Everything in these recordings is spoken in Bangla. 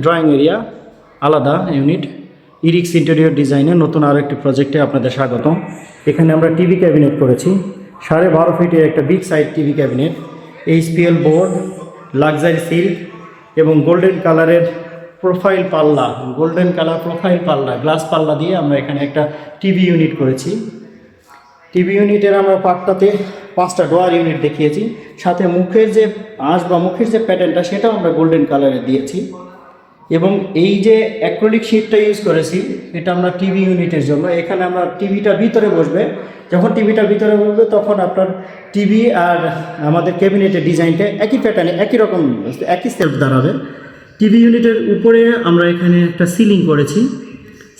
ড্রয়িং এরিয়া আলাদা ইউনিট ইরিক্স ইন্টেরিয়র ডিজাইনের নতুন আরও একটি প্রজেক্টে আপনাদের স্বাগতম। এখানে আমরা টিভি ক্যাবিনেট করেছি 12.5 ফিটের একটা big size TV cabinet, HPL board, luxury silk এবং গোল্ডেন কালারের প্রোফাইল পাল্লা, গোল্ডেন কালার প্রোফাইল পাল্লা, গ্লাস পাল্লা দিয়ে আমরা এখানে একটা টিভি ইউনিট করেছি। টিভি ইউনিটের আমরা পার্টটাতে 5টা ডোয়ার ইউনিট দেখিয়েছি, সাথে মুখের যে আঁশ বা মুখের যে প্যাটার্নটা সেটাও আমরা গোল্ডেন কালারে দিয়েছি। এবং এই যে অ্যাক্রিলিক শিটটা ইউজ করেছি এটা আমরা টিভি ইউনিটের জন্য। এখানে আমরা টিভিটা ভিতরে বসবে, যখন টিভিটা ভিতরে বসবে তখন আপনার টিভি আর আমাদের ক্যাবিনেটের ডিজাইনটা একই প্যাটার্নে একই রকম একই স্টেপ দাঁড়াবে। টিভি ইউনিটের উপরে আমরা এখানে একটা সিলিং করেছি,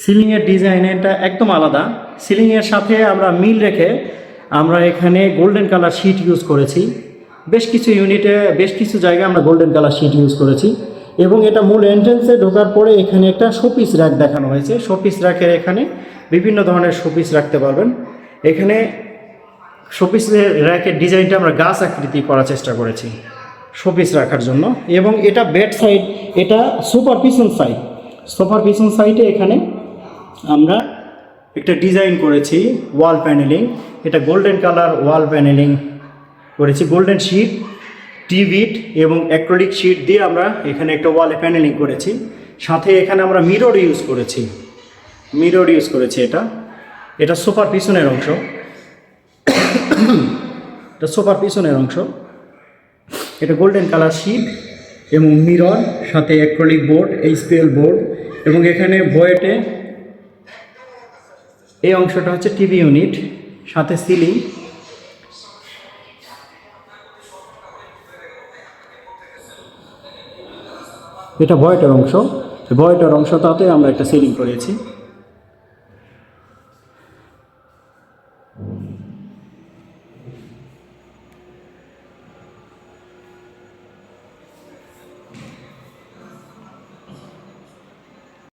সিলিংয়ের ডিজাইনটা একদম আলাদা। সিলিংয়ের সাথে আমরা মিল রেখে আমরা এখানে গোল্ডেন কালার শিট ইউজ করেছি। বেশ কিছু ইউনিটে বেশ কিছু জায়গায় আমরা গোল্ডেন কালার শিট ইউজ করেছি। এবং এটা মূল এন্ট্রেন্সে ঢোকার পরে এখানে একটা শোপিস র্যাক দেখানো হয়েছে। শোপিস র্যাকের এখানে বিভিন্ন ধরনের শোপিস রাখতে পারবেন। এখানে শোপিস র্যাকের ডিজাইনটা আমরা গাছ আকৃতি করার চেষ্টা করেছি শোপিস রাখার জন্য। এবং এটা বেড সাইড, এটা সোফার পিছন সাইড, সোফার পিছন সাইডে এখানে আমরা একটা ডিজাইন করেছি ওয়াল প্যানেলিং। এটা গোল্ডেন কালার ওয়াল প্যানেলিং করেছি, গোল্ডেন শিট, টিভিট এবং অ্যাক্রিলিক শিট দিয়ে আমরা এখানে একটা ওয়ালে প্যানেলিং করেছি। সাথে এখানে আমরা মিরর ইউজ করেছি, এটা সোফার পিছনের অংশ, এটা সোফার পিছনের অংশ। এটা গোল্ডেন কালার শিট এবং মিরর, সাথে অ্যাক্রিলিক বোর্ড, এইচপিএল বোর্ড। এবং এখানে বয়েটে এই অংশটা হচ্ছে টিভি ইউনিট, সাথে সিলিং। এটা ভয়েটের অংশটাতে আমরা একটা সিলিং করেছি।